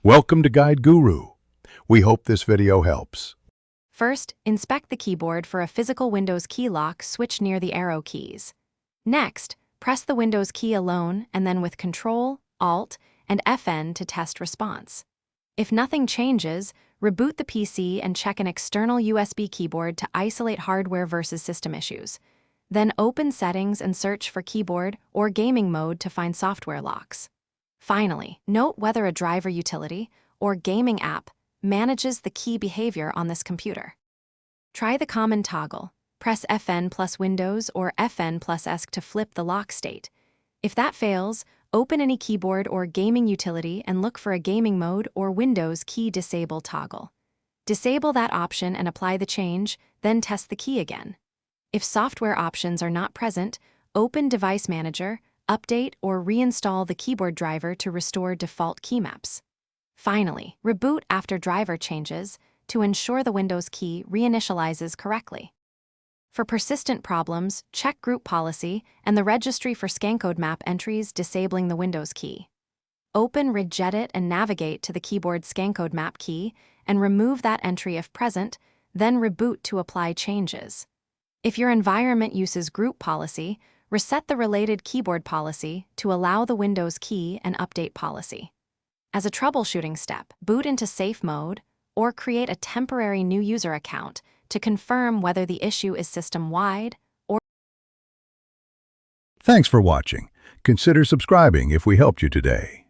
Welcome to Guide Guru. We hope this video helps. First, inspect the keyboard for a physical Windows key lock switch near the arrow keys. Next, press the Windows key alone and then with Ctrl, Alt, and Fn to test response. If nothing changes, reboot the PC and check an external USB keyboard to isolate hardware versus system issues. Then open Settings and search for Keyboard or Gaming Mode to find software locks. Finally, note whether a driver utility or gaming app manages the key behavior on this computer. Try the common toggle. Press Fn plus Windows or Fn plus ESC to flip the lock state. If that fails, open any keyboard or gaming utility and look for a gaming mode or Windows key disable toggle. Disable that option and apply the change, then test the key again. If software options are not present, open Device Manager, update or reinstall the keyboard driver to restore default key maps. Finally, reboot after driver changes to ensure the Windows key reinitializes correctly. For persistent problems, check Group Policy and the Registry for Scancode Map entries disabling the Windows key. Open Regedit and navigate to the keyboard Scancode Map key and remove that entry if present, then reboot to apply changes. If your environment uses Group Policy, reset the related keyboard policy to allow the Windows key and update policy. As a troubleshooting step, boot into safe mode or create a temporary new user account to confirm whether the issue is system-wide or... Thanks for watching. Consider subscribing if we helped you today.